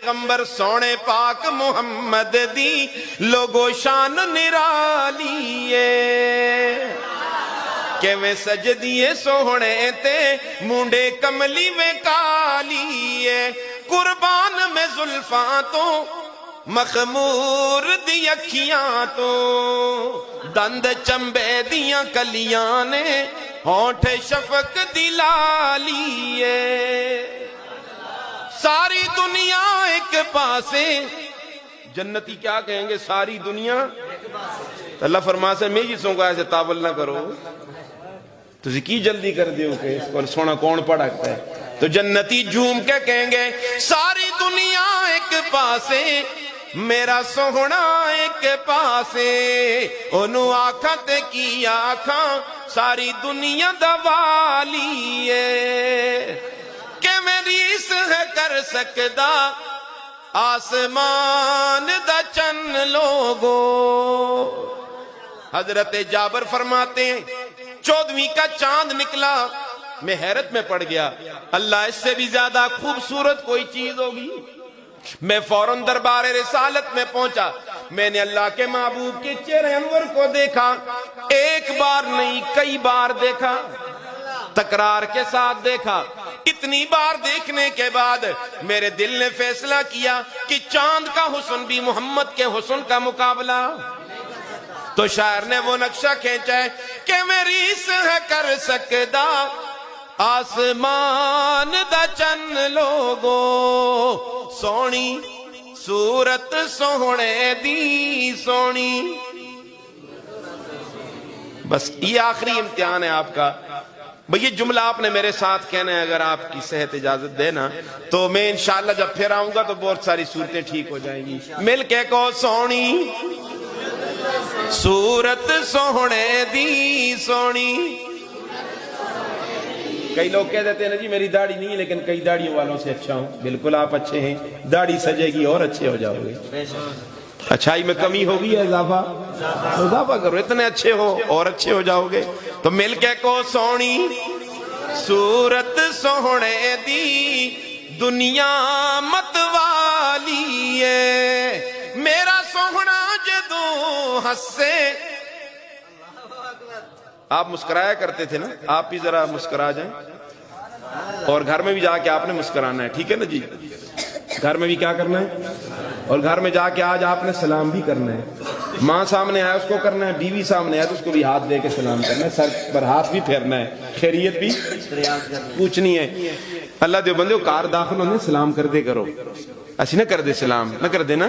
پیغمبر سونے پاک محمد دی لوگو شان نرالی ہے کہ میں سجدیے سونے تے مونڈے کملی میں کالی ہے قربان میں زلفاں تو مخمور دی اکھیاں تو دند چمبے دیاں کلیاں نے ہونٹ شفق دی لالی ہے ساری دنیا ایک پاسے جنتی کیا کہیں گے ساری دنیا اللہ فرماتا ہے میں جی سوں کو ایسے تابل نہ کرو تو کی جلدی کر دیو کہ اس کو سونا کون پڑھتا ہے تو جنتی جھوم کے کہیں گے ساری دنیا ایک پاسے میرا سونا ایک پاسے انہوں آکھاں تے کی آکھاں ساری دنیا دوالی ہے کہ میری ہے کر سکدا آسمان دا چن لوگو حضرت جابر فرماتے ہیں 14ویں کا چاند نکلا میں حیرت میں پڑ گیا اللہ اس سے بھی زیادہ خوبصورت کوئی چیز ہوگی میں فوراً دربار رسالت میں پہنچا میں نے اللہ کے محبوب کے چہرے انور کو دیکھا ایک بار نہیں کئی بار دیکھا تکرار کے ساتھ دیکھا اتنی بار دیکھنے کے بعد میرے دل نے فیصلہ کیا کہ چاند کا حسن بھی محمد کے حسن کا مقابلہ تو شاعر نے وہ نقشہ کھینچا ہے کہ میری سے کر سکدا آسمان دا چن لوگو سونی صورت سونے دی سونی بس یہ آخری امتحان ہے آپ کا بھئی یہ جملہ آپ نے میرے ساتھ کہنا ہے اگر آپ کی صحت اجازت دینا تو میں انشاءاللہ جب پھر آؤں گا تو بہت ساری صورتیں ٹھیک ہو جائیں گی مل کے کو سونی صورت سونے دی سونی کئی لوگ کہہ دیتے ہیں نا جی میری داڑھی نہیں ہے لیکن کئی داڑھیوں والوں سے اچھا ہوں بالکل آپ اچھے ہیں داڑھی سجے گی اور اچھے ہو جاؤ گے اچھائی میں کمی ہوگی یا اضافہ کرو اتنے اچھے ہو اور اچھے ہو جاؤ گے تو مل کے کو سونی صورت سونے دی دنیا مت والی ہے میرا سونا جدو ہسے آپ مسکرایا کرتے تھے نا آپ بھی ذرا مسکرا جائیں اور گھر میں بھی جا کے آپ نے مسکرانا ہے ٹھیک ہے نا جی گھر میں بھی کیا کرنا ہے اور گھر میں جا کے آج آپ نے سلام بھی کرنا ہے ماں سامنے آیا اس کو کرنا ہے بیوی سامنے آیا تو اس کو بھی ہاتھ دے کے سلام کرنا ہے سر پر ہاتھ بھی پھیرنا ہے خیریت بھی پوچھنی ہے اللہ دیو بندے کار داخل ہونے سلام کر دے کرو ایسی نہ کر دے سلام نہ کر دے نا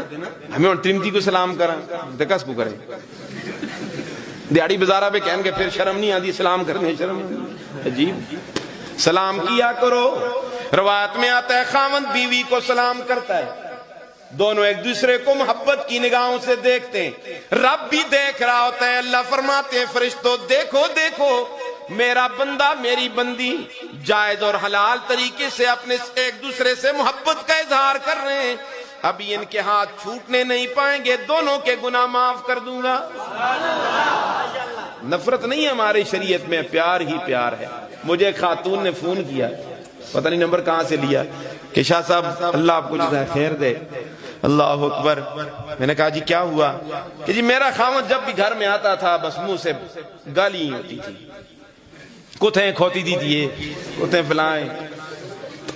ہمیں ترمتی کو سلام کرا دکس کو کریں دیاڑی بزارہ پہ کہیں گے پھر شرم نہیں آتی سلام کرنے شرم عجیب سلام کیا کرو روایت میں آتا ہے خاوند بیوی کو سلام کرتا ہے دونوں ایک دوسرے کو محبت کی نگاہوں سے دیکھتے ہیں رب بھی دیکھ رہا ہوتا ہے اللہ فرماتے ہیں فرشتوں دیکھو دیکھو میرا بندہ میری بندی جائز اور حلال طریقے سے اپنے ایک دوسرے سے محبت کا اظہار کر رہے ہیں ابھی ان کے ہاتھ چھوٹنے نہیں پائیں گے دونوں کے گناہ معاف کر دوں گا نفرت نہیں ہے ہماری شریعت میں پیار ہی پیار ہے مجھے ایک خاتون نے فون کیا پتہ نہیں نمبر کہاں سے لیا کہ شاہ صاحب اللہ آپ کو جزائے خیر دے اللہ اکبر میں نے کہا جی کیا ہوا کہ جی میرا خاوند جب بھی گھر میں آتا تھا بس منہ سے گالی ہی ہوتی تھی کتیں کھوتی دی دیئے کتیں فلائیں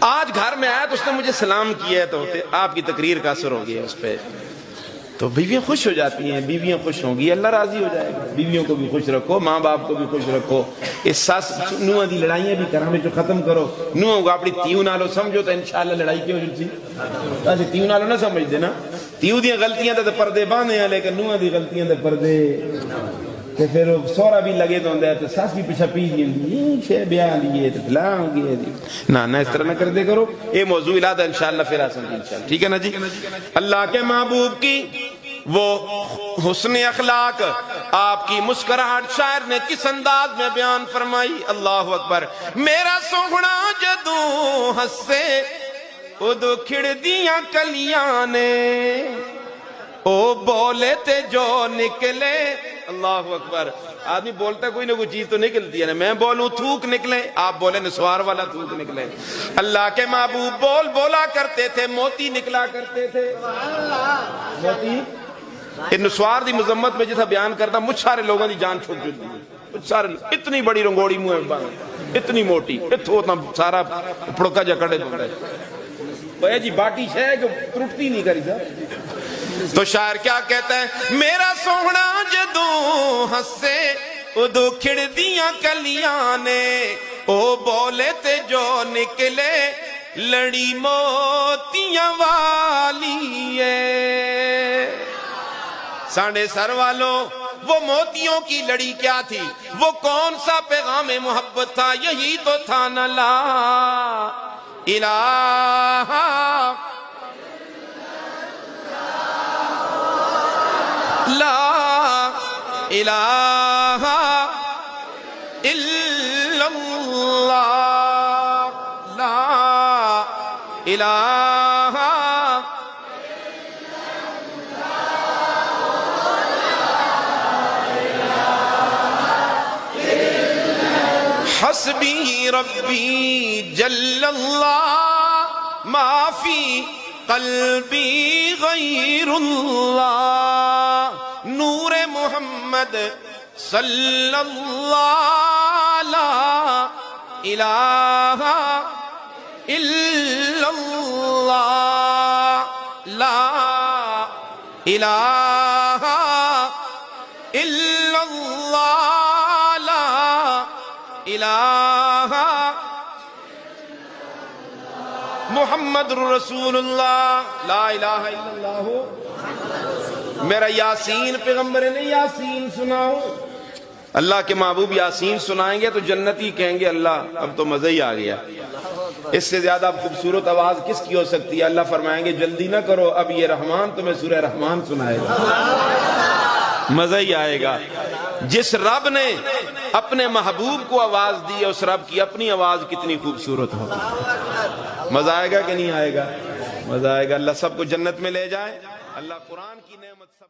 آج گھر میں آیا تو اس نے مجھے سلام کیا تو آپ کی تقریر کا اثر ہو گیا اس پہ تو بیویاں خوش ہو جاتی ہیں بیویاں خوش ہوں گی اللہ راضی ہو جائے گا بیویوں کو بھی خوش رکھو ماں باپ کو بھی خوش رکھو اس ساس نوہ دی لڑائیاں بھی کرامے جو ختم کرو نوہ کو اپنی تیو نالو سمجھو تو انشاءاللہ لڑائی کیوں جلسی ایسے تیو نالو نہ سمجھ دینا تیو دیاں غلطیاں تو پردے باندھے ہیں لیکن نوہ دی غلطیاں تو پردے کہ پھر سورا بھی لگے تو اندر تو ساس بھی پیچھا پی دیئے شے بیاں دیئے تو فلاں گئے دیئے نا اس طرح نہ کر دے کرو یہ موضوع الادہ انشاءاللہ پھر آسان کی انشاءاللہ ٹھیک ہے نا جی اللہ کے محبوب کی وہ حسن اخلاق آپ کی مسکراہٹ شاعر نے کس انداز میں بیان فرمائی اللہ اکبر میرا سوہنا جدوں ہسے ادو کھڑ دیاں کلیاں نے او بولے تے جو نکلے اللہ اکبر آدمی بولتا ہے کوئی نہ کوئی چیز تو نکلتی ہے نا. میں بولوں تھوک نکلے, آپ بولے نسوار والا تھوک نکلے. اللہ کے محبوب بولا کرتے تھے, موتی نکلا کرتے تھے. موتی نسوار دی مذمت میں جیسا بیان کرتا, مجھ سارے لوگوں دی جان چھوٹ جاتی ہے. مجھ سارے اتنی بڑی رنگوڑی منہ میں بند, اتنی موٹی, اتنا سارا پڑکا جا کڑے دوں گے جی باٹی شے کہ ٹوٹتی نہیں کری تھا. تو شاعر کیا کہتا ہے, میرا سوہنا جدوں ہسے ادو کھڑ دیاں کلیاں نے, او بولے تے جو نکلے لڑی موتیاں والی ہے. ساڑھے سر والوں وہ موتیوں کی لڑی کیا تھی, وہ کون سا پیغام محبت تھا, یہی تو تھا نا لا الہ لا الہ الا اللہ, لا الہ حسبی ربی جل اللہ ما فی قلبی غیر اللہ, نور محمد صلی اللہ لا الہ الا اللہ, لا الہ الا اللہ, لا الہ محمد رسول اللہ, لا الہ الا اللہ. میرا یاسین پیغمبر نے یاسین سناؤ. اللہ کے محبوب یاسین سنائیں گے تو جنتی کہیں گے اللہ اب تو مزہ ہی آ گیا, اس سے زیادہ خوبصورت آواز کس کی ہو سکتی ہے. اللہ فرمائیں گے جلدی نہ کرو, اب یہ رحمان تمہیں سورہ رحمان سنائے گا, مزہ ہی آئے گا. جس رب نے اپنے محبوب کو آواز دی ہے, اس رب کی اپنی آواز کتنی خوبصورت ہو. مزہ آئے گا کہ نہیں آئے گا؟ مزہ آئے گا. اللہ سب کو جنت میں لے جائے. اللہ قرآن کی نعمت سب